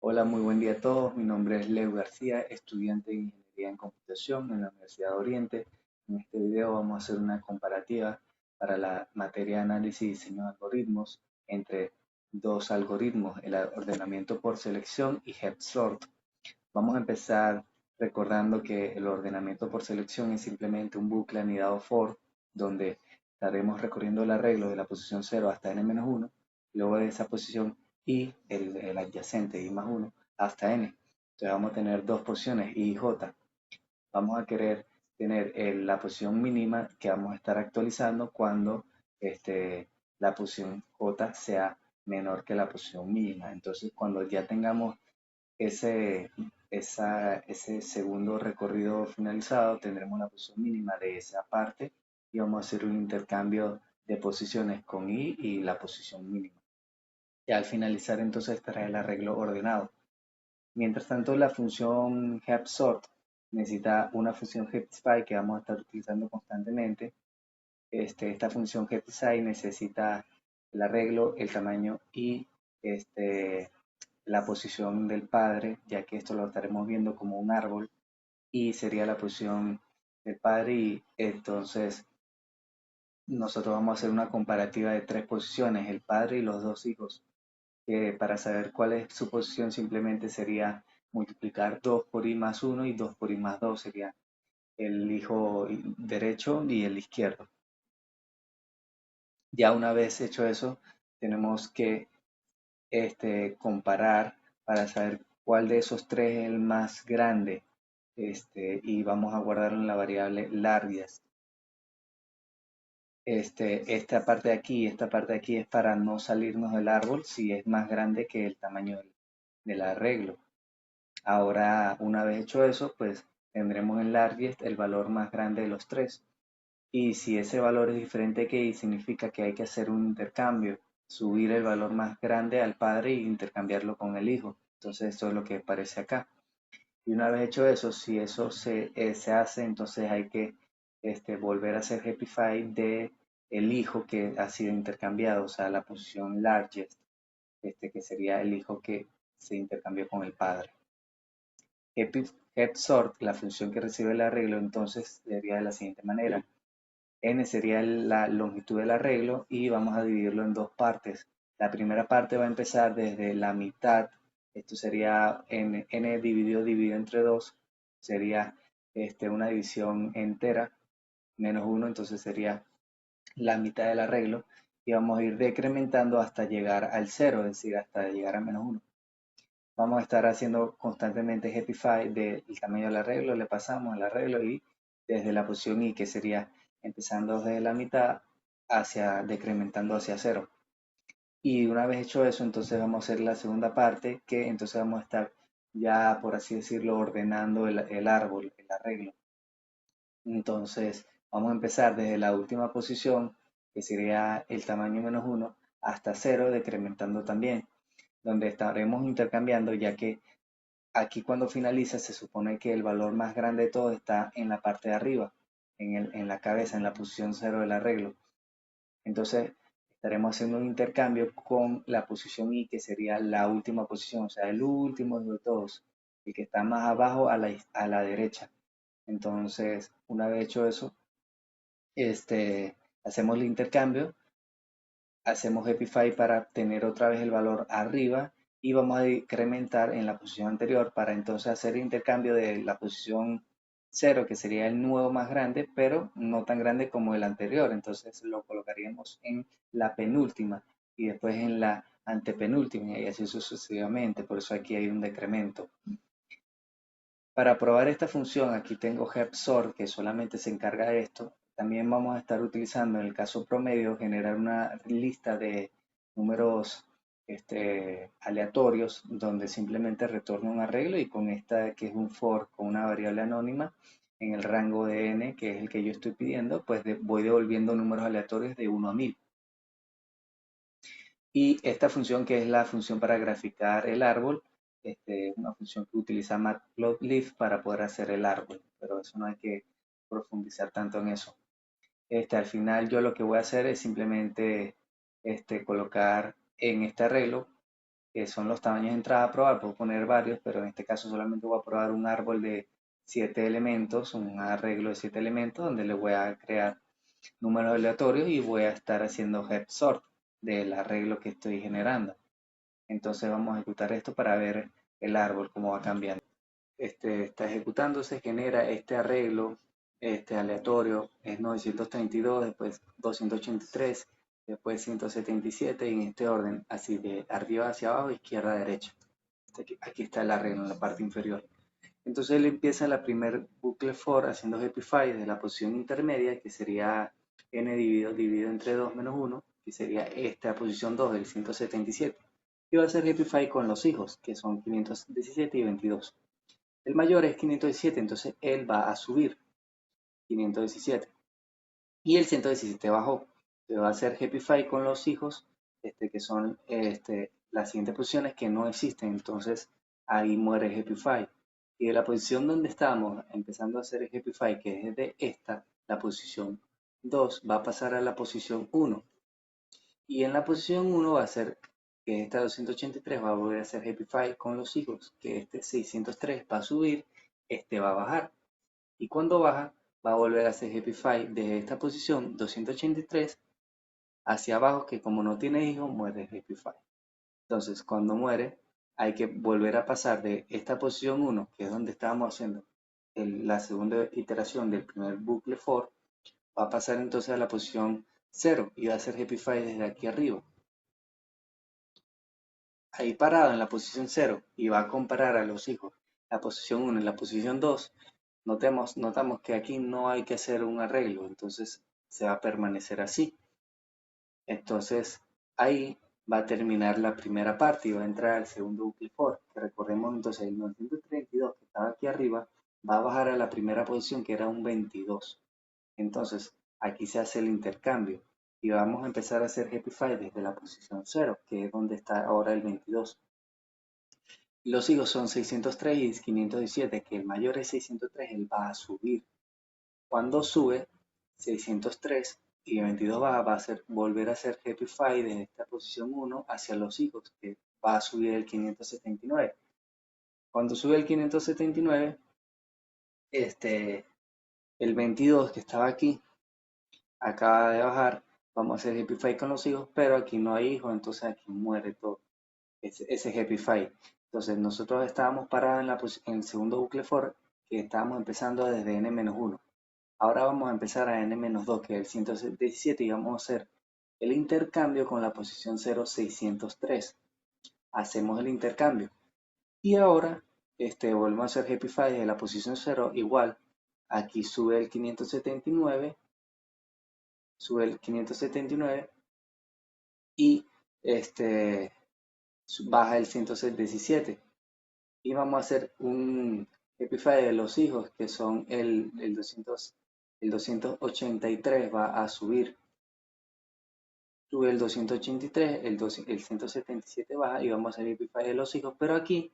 Hola, muy buen día a todos. Mi nombre es Leo García, estudiante de Ingeniería en Computación en la Universidad de Oriente. En este video vamos a hacer una comparativa para la materia de análisis y diseño de algoritmos entre dos algoritmos, el ordenamiento por selección y Head-Sort. Vamos a empezar recordando que el ordenamiento por selección es simplemente un bucle anidado for, donde estaremos recorriendo el arreglo de la posición 0 hasta n-1, luego de esa posición y el adyacente i más 1 hasta n. Entonces vamos a tener dos posiciones, i y j. Vamos a querer tener la posición mínima que vamos a estar actualizando cuando la posición j sea menor que la posición mínima. Entonces cuando ya tengamos ese, ese segundo recorrido finalizado, tendremos la posición mínima de esa parte y vamos a hacer un intercambio de posiciones con i y la posición mínima. Y al finalizar entonces estará el arreglo ordenado. Mientras tanto, la función heap-sort necesita una función heapify que vamos a estar utilizando constantemente. Esta función heapify necesita el arreglo, el tamaño y la posición del padre, ya que esto lo estaremos viendo como un árbol y sería la posición del padre, y entonces nosotros vamos a hacer una comparativa de tres posiciones, el padre y los dos hijos, que para saber cuál es su posición simplemente sería multiplicar 2 por i más 1 y 2 por i más 2 sería el hijo derecho y el izquierdo. Ya una vez hecho eso, tenemos que comparar para saber cuál de esos tres es el más grande, y vamos a guardarlo en la variable largest. Esta parte de aquí, esta parte de aquí es para no salirnos del árbol si es más grande que el tamaño del arreglo. Ahora, una vez hecho eso, pues tendremos en largest el valor más grande de los tres. Y si ese valor es diferente que y, significa que hay que hacer un intercambio, subir el valor más grande al padre e intercambiarlo con el hijo. Entonces, esto es lo que aparece acá. Y una vez hecho eso, si eso se hace, entonces hay que volver a hacer happify de el hijo que ha sido intercambiado, o sea, la posición largest, que sería el hijo que se intercambió con el padre. Head-sort, la función que recibe el arreglo, entonces sería de la siguiente manera. N sería la longitud del arreglo y vamos a dividirlo en dos partes. La primera parte va a empezar desde la mitad. Esto sería n dividido entre 2. Sería una división entera, menos 1, entonces sería la mitad del arreglo. Y vamos a ir decrementando hasta llegar al 0, es decir, hasta llegar a menos 1. Vamos a estar haciendo constantemente happify del tamaño del arreglo, le pasamos el arreglo y desde la posición i, que sería empezando desde la mitad hacia decrementando hacia 0. Y una vez hecho eso, entonces vamos a hacer la segunda parte, que entonces vamos a estar ya, por así decirlo, ordenando el árbol, el arreglo. Entonces vamos a empezar desde la última posición, que sería el tamaño menos 1, hasta 0, decrementando también, donde estaremos intercambiando, ya que aquí cuando finaliza se supone que el valor más grande de todo está en la parte de arriba, en la cabeza, en la posición 0 del arreglo. Entonces estaremos haciendo un intercambio con la posición i, que sería la última posición, o sea, el último de todos, el que está más abajo a la derecha. Entonces, una vez hecho eso, hacemos el intercambio, hacemos happify para tener otra vez el valor arriba y vamos a incrementar en la posición anterior para entonces hacer el intercambio de la posición 0, que sería el nuevo más grande, pero no tan grande como el anterior. Entonces lo colocaríamos en la penúltima y después en la antepenúltima y así sucesivamente. Por eso aquí hay un decremento. Para probar esta función, aquí tengo heap-sort, que solamente se encarga de esto. También vamos a estar utilizando, en el caso promedio, generar una lista de números aleatorios, donde simplemente retorno un arreglo, y con esta, que es un for con una variable anónima, en el rango de n, que es el que yo estoy pidiendo, pues voy devolviendo números aleatorios de 1 a 1000. Y esta función, que es la función para graficar el árbol, es una función que utiliza Matplotlib para poder hacer el árbol, pero eso no hay que profundizar tanto en eso. Al final yo lo que voy a hacer es simplemente colocar en este arreglo que son los tamaños de entrada a probar. Puedo poner varios, pero en este caso solamente voy a probar un árbol de 7 elementos, un arreglo de 7 elementos, donde le voy a crear números aleatorios y voy a estar haciendo head sort del arreglo que estoy generando. Entonces vamos a ejecutar esto para ver el árbol, cómo va cambiando. Está ejecutando, se genera este arreglo aleatorio, es 932, después 283, después 177 y en este orden, así de arriba hacia abajo, izquierda a derecha. Aquí está el arreglo en la parte inferior. Entonces él empieza la primer bucle for haciendo happify desde la posición intermedia, que sería n dividido entre 2 menos 1, que sería esta posición 2 del 177. Y va a hacer happify con los hijos, que son 517 y 22. El mayor es 517, entonces él va a subir 517. Y el 117 bajó. Le va a hacer happify con los hijos, que son las siguientes posiciones que no existen. Entonces ahí muere happify. Y de la posición donde estamos empezando a hacer el happify, que es de esta, la posición 2, va a pasar a la posición 1. Y en la posición 1 va a ser que esta 283 va a volver a hacer happify con los hijos, que este 603 va a subir, este va a bajar. Y cuando baja, va a volver a hacer happify desde esta posición 283 hacia abajo, que como no tiene hijos, muere happify. Entonces, cuando muere, hay que volver a pasar de esta posición 1, que es donde estábamos haciendo la segunda iteración del primer bucle for, va a pasar entonces a la posición 0 y va a hacer happify desde aquí arriba. Ahí parado en la posición 0 y va a comparar a los hijos la posición 1 y la posición 2, notamos que aquí no hay que hacer un arreglo, entonces se va a permanecer así. Entonces ahí va a terminar la primera parte y va a entrar al segundo bucle for, que recordemos entonces el 932 que estaba aquí arriba va a bajar a la primera posición que era un 22. Entonces aquí se hace el intercambio y vamos a empezar a hacer happify desde la posición 0, que es donde está ahora el 22. Los higos son 603 y 517, que el mayor es 603, él va a subir. Cuando sube 603 y 22 va a volver a hacer happify desde esta posición 1 hacia los higos, que va a subir el 579. Cuando sube el 579, el 22 que estaba aquí, acaba de bajar, vamos a hacer happify con los hijos, pero aquí no hay hijos, entonces aquí muere todo ese happify. Entonces nosotros estábamos parados en el segundo bucle for, que estábamos empezando desde n-1. Ahora vamos a empezar a n-2, que es el 117, y vamos a hacer el intercambio con la posición 0, 603. Hacemos el intercambio. Y ahora volvemos a hacer happify desde la posición 0, igual. Aquí sube el 579, y baja el 117. Y vamos a hacer un happify de los hijos, que son el 283 va a subir. Sube el 283, el 177 baja y vamos a hacer happify de los hijos, pero aquí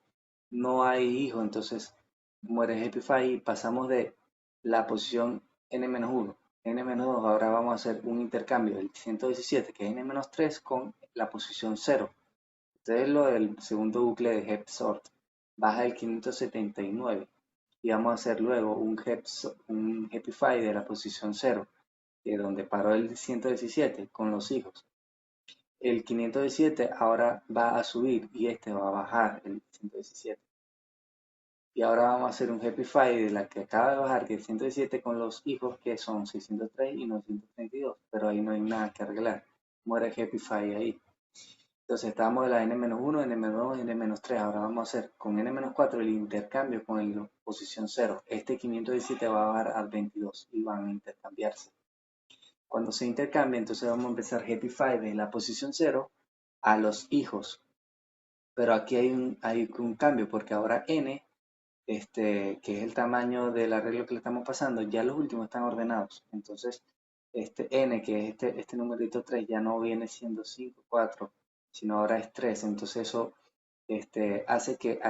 no hay hijos, entonces muere happify y pasamos de la posición n-1, n-2, ahora vamos a hacer un intercambio del 117, que es n-3, con la posición 0. Entonces lo del segundo bucle de head sort, baja el 579 y vamos a hacer luego un happify de la posición 0, que es donde paró el 117 con los hijos. El 517 ahora va a subir y este va a bajar el 117. Y ahora vamos a hacer un happify de la que acaba de bajar, que es 117 con los hijos, que son 603 y 932, pero ahí no hay nada que arreglar. Muere el happify ahí. Entonces estábamos de la n-1, n-2 y n-3. Ahora vamos a hacer con n-4 el intercambio con la posición 0. Este 517 va a bajar al 22 y van a intercambiarse. Cuando se intercambia, entonces vamos a empezar happify de la posición 0 a los hijos. Pero aquí hay un cambio porque ahora n, que es el tamaño del arreglo que le estamos pasando, ya los últimos están ordenados. Entonces, n, que es este numerito 3, ya no viene siendo 5, 4, sino ahora es 3. Entonces eso hace que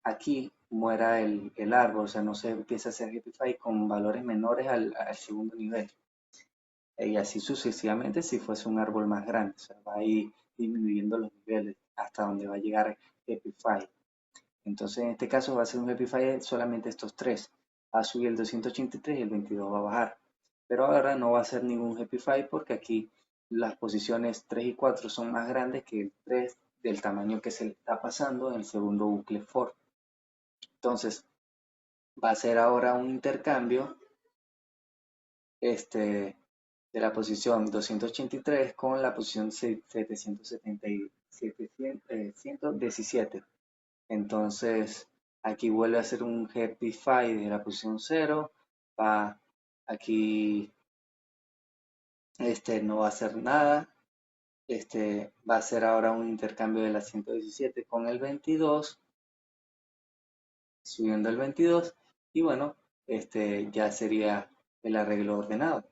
aquí muera el árbol, o sea, no se empieza a hacer happify con valores menores al segundo nivel. Y así sucesivamente si fuese un árbol más grande. O sea, va ahí disminuyendo los niveles hasta donde va a llegar Happy File. Entonces en este caso va a ser un Happy File solamente estos tres. Va a subir el 283 y el 22 va a bajar. Pero ahora no va a ser ningún Happy File porque aquí las posiciones 3 y 4 son más grandes que el 3 del tamaño que se le está pasando en el segundo bucle for. Entonces va a ser ahora un intercambio de la posición 283 con la posición 717. Entonces aquí vuelve a ser un Happy Five de la posición 0. Va aquí, no va a hacer nada. Va a ser ahora un intercambio de la 117 con el 22, subiendo el 22. Y bueno, ya sería el arreglo ordenado,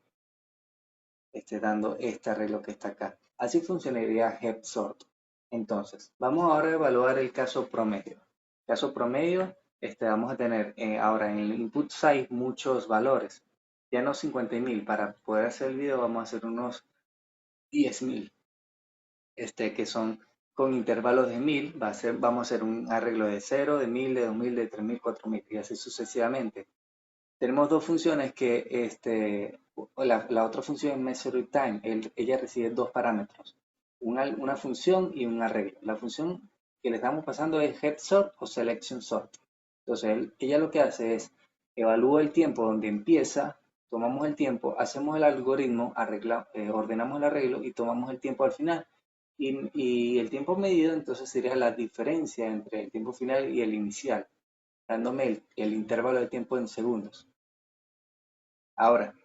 dando este arreglo que está acá. Así funcionaría HepSort. Entonces, vamos ahora a evaluar el caso promedio. Caso promedio, vamos a tener ahora en el input size muchos valores. Ya no 50.000, para poder hacer el video vamos a hacer unos 10.000, que son con intervalos de 1000. Vamos a hacer un arreglo de 0, de 1000, de 2000, de 3000, 4000 y así sucesivamente. Tenemos dos funciones que, la otra función es measure time. Ella recibe dos parámetros, una función y un arreglo. La función que le estamos pasando es head sort o selection sort. Entonces, ella lo que hace es evalúa el tiempo donde empieza, tomamos el tiempo, hacemos el algoritmo, ordenamos el arreglo y tomamos el tiempo al final. Y el tiempo medido entonces sería la diferencia entre el tiempo final y el inicial, dándome el intervalo de tiempo en segundos. Ahora,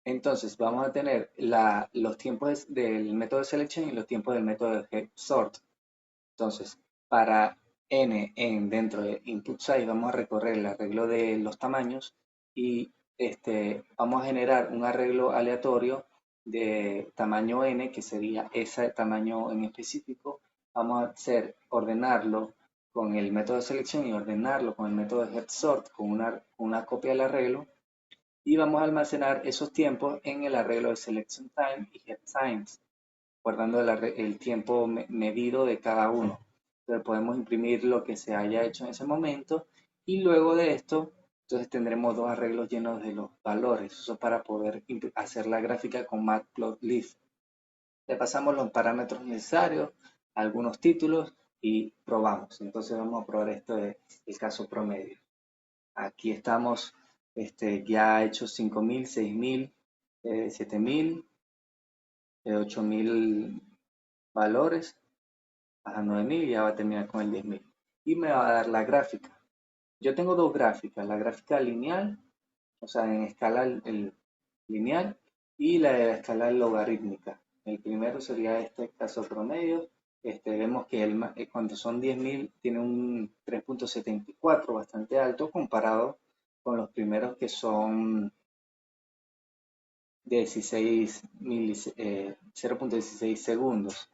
entonces vamos a tener los tiempos del método de selección y los tiempos del método de sort. Entonces, para n dentro de input size vamos a recorrer el arreglo de los tamaños y vamos a generar un arreglo aleatorio de tamaño n, que sería ese tamaño en específico. Vamos a ordenarlo con el método de selección y ordenarlo con el método de sort con una copia del arreglo, y vamos a almacenar esos tiempos en el arreglo de selection time y head times, guardando el tiempo medido de cada uno. Entonces podemos imprimir lo que se haya hecho en ese momento y luego de esto, entonces tendremos dos arreglos llenos de los valores. Eso para poder hacer la gráfica con Matplotlib. Le pasamos los parámetros necesarios, algunos títulos y probamos. Entonces vamos a probar esto del caso promedio. Aquí estamos ya hecho 5.000, 6.000, 7.000, 8.000 valores, a 9.000 y ya va a terminar con el 10.000. Y me va a dar la gráfica. Yo tengo dos gráficas, la gráfica lineal, o sea, en escala lineal, y la de la escala logarítmica. El primero sería este caso promedio. Vemos que cuando son 10.000 tiene un 3.74, bastante alto comparado con los primeros que son 0.16 segundos.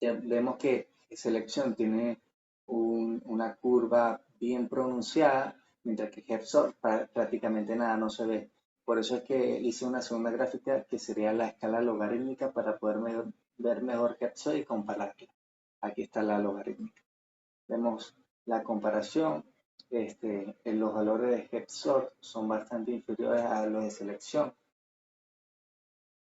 Vemos que selección tiene una curva bien pronunciada, mientras que HepSort prácticamente nada, no se ve. Por eso es que hice una segunda gráfica que sería la escala logarítmica para poder ver mejor HepSort y compararla. Aquí está la logarítmica. Vemos la comparación. Los valores de HepSort son bastante inferiores a los de selección.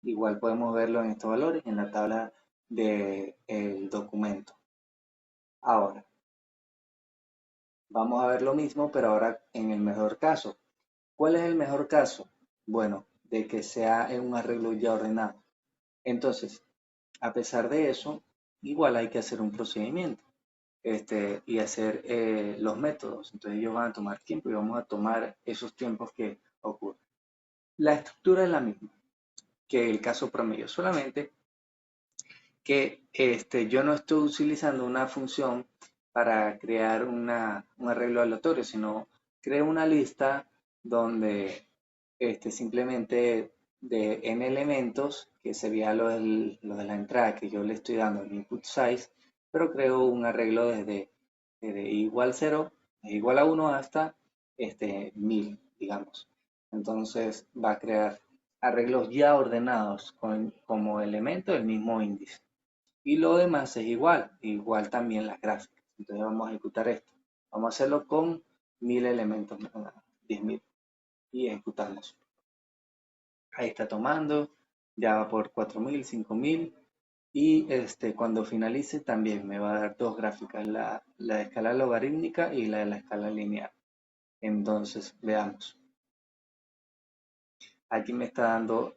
Igual podemos verlo en estos valores en la tabla del documento. Ahora, vamos a ver lo mismo, pero ahora en el mejor caso. ¿Cuál es el mejor caso? Bueno, de que sea en un arreglo ya ordenado. Entonces, a pesar de eso, igual hay que hacer un procedimiento y hacer los métodos. Entonces, ellos van a tomar tiempo y vamos a tomar esos tiempos que ocurren. La estructura es la misma que el caso promedio, solamente que yo no estoy utilizando una función para crear un arreglo aleatorio, sino creo una lista donde simplemente de n elementos, que sería lo de la entrada que yo le estoy dando el input size, pero creo un arreglo desde igual 0, igual a 1 hasta 1000, digamos. Entonces va a crear arreglos ya ordenados como elemento del mismo índice. Y lo demás es igual también las gráficas. Entonces vamos a ejecutar esto. Vamos a hacerlo con 1000 elementos, 10.000 y ejecutamos. Ahí está tomando, ya va por 4000, 5000 y cuando finalice también me va a dar dos gráficas, la de escala logarítmica y la de la escala lineal. Entonces veamos. Aquí me está dando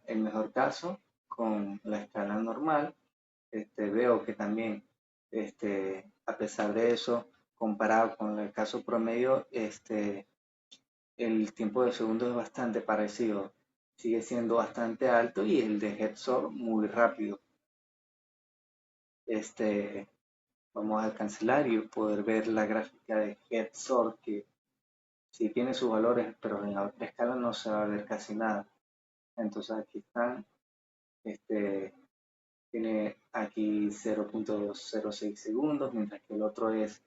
el mejor caso con la escala normal. Veo que también, a pesar de eso, comparado con el caso promedio, el tiempo de segundo es bastante parecido. Sigue siendo bastante alto y el de Hetzor muy rápido. Vamos a cancelar y poder ver la gráfica de Hetzor, que sí tiene sus valores, pero en la otra escala no se va a ver casi nada. Entonces aquí están, tiene aquí 0.06 segundos, mientras que el otro es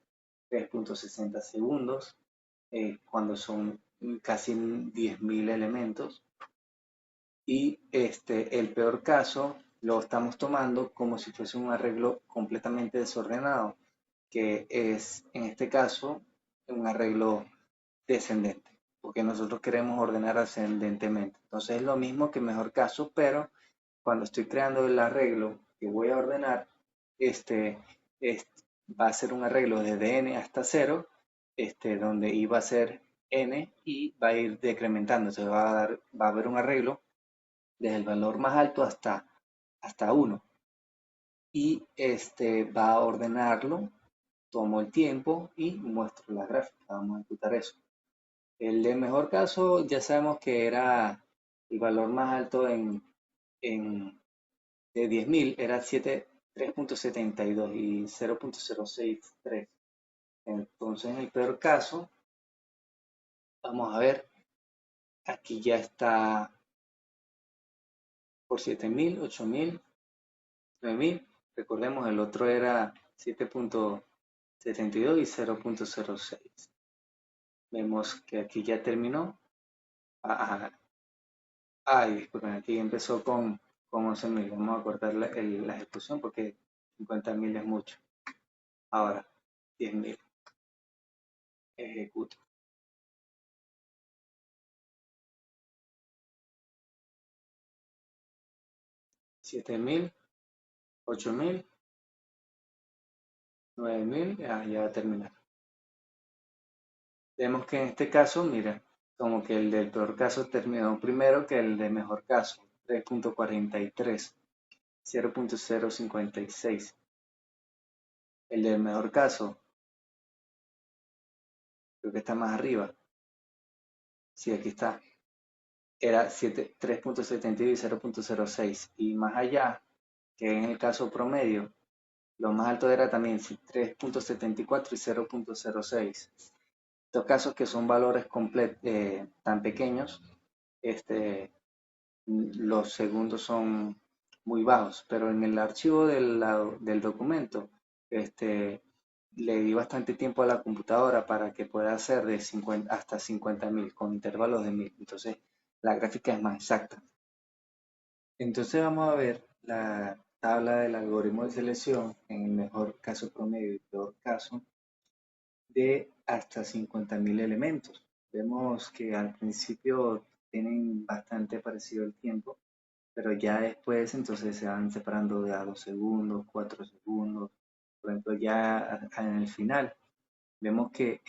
3.60 segundos, cuando son casi 10.000 elementos. Y el peor caso lo estamos tomando como si fuese un arreglo completamente desordenado, que es en este caso un arreglo descendente, porque nosotros queremos ordenar ascendentemente. Entonces es lo mismo que mejor caso, pero cuando estoy creando el arreglo que voy a ordenar, este, va a ser un arreglo desde n hasta 0, donde i va a ser n y va a ir decrementando. Se va a haber un arreglo desde el valor más alto hasta 1. Y va a ordenarlo, tomo el tiempo y muestro la gráfica. Vamos a ejecutar eso. El de mejor caso ya sabemos que era el valor más alto de 10.000 era 3.72 y 0.063. Entonces en el peor caso, vamos a ver, aquí ya está por 7.000, 8.000, 9.000. Recordemos, el otro era 7.72 y 0.06. Vemos que aquí ya terminó. Disculpen, aquí empezó con 11.000. Vamos a cortar la ejecución porque 50.000 es mucho. Ahora, 10.000. Ejecuto. 7.000, 8.000, 9.000. Ya va a terminar. Vemos que en este caso, mira, como que el del peor caso terminó primero que el de mejor caso. 3.43, 0.056. El del mejor caso, creo que está más arriba. Sí, aquí está. Era 3.72 y 0.06. Y más allá, que en el caso promedio, lo más alto era también 3.74 y 0.06. Estos casos que son valores tan pequeños, los segundos son muy bajos, pero en el archivo del documento, le di bastante tiempo a la computadora para que pueda hacer de 50 hasta 50.000 con intervalos de 1000. Entonces, la gráfica es más exacta. Entonces, vamos a ver la tabla del algoritmo de selección en el mejor caso promedio y peor caso de hasta 50.000 elementos. Vemos que al principio tienen bastante parecido el tiempo, pero ya después entonces se van separando de a 2 segundos, 4 segundos. Por ejemplo, ya en el final vemos que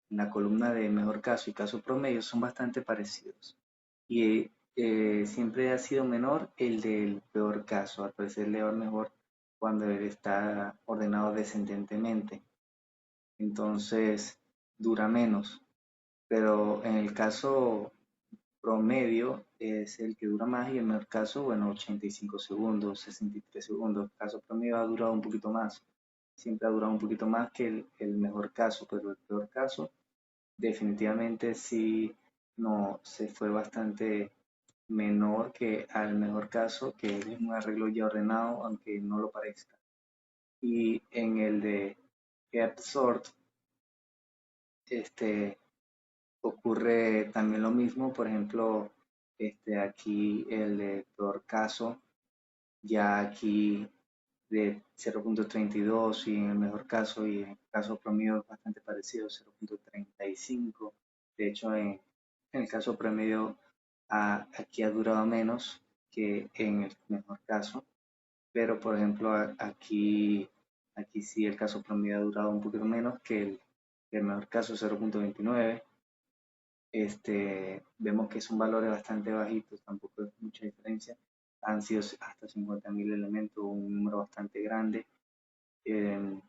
la columna de mejor caso y caso promedio son bastante parecidos. Y siempre ha sido menor el del peor caso. Al parecer le va mejor cuando él está ordenado descendentemente. Entonces dura menos. Pero en el caso promedio es el que dura más y en el caso, bueno, 85 segundos, 63 segundos. El caso promedio ha durado un poquito más. Siempre ha durado un poquito más que el mejor caso, pero el peor caso definitivamente sí no se fue bastante menor que al mejor caso, que es un arreglo ya ordenado, aunque no lo parezca. Y en el de GetSort, ocurre también lo mismo. Por ejemplo, Aquí el de peor caso, ya aquí de 0.32 y en el mejor caso y en el caso promedio es bastante parecido, 0.35. De hecho, en el caso promedio aquí ha durado menos que en el mejor caso, pero por ejemplo aquí sí el caso promedio ha durado un poquito menos que el mejor caso, 0.29. Vemos que son valores bastante bajitos, tampoco es mucha diferencia. Han sido hasta 50.000 elementos, un número bastante grande. Eh,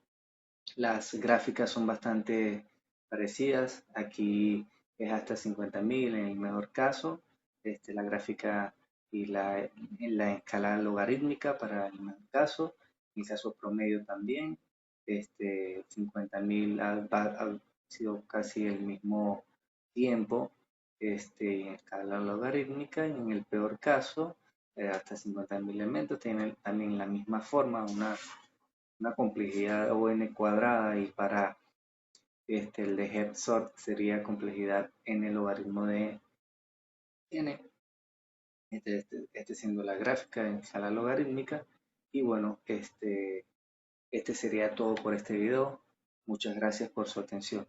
las gráficas son bastante parecidas. Aquí es hasta 50.000 en el mejor caso. La gráfica y la escala logarítmica para el mejor caso. En el caso promedio también. 50.000 ha sido casi el mismo tiempo en escala logarítmica y en el peor caso hasta 50.000 elementos tienen también la misma forma, una complejidad O n cuadrada y para el de Head-Sort sería complejidad n logaritmo de n, siendo la gráfica en escala logarítmica. Y bueno, este sería todo por este video. Muchas gracias por su atención.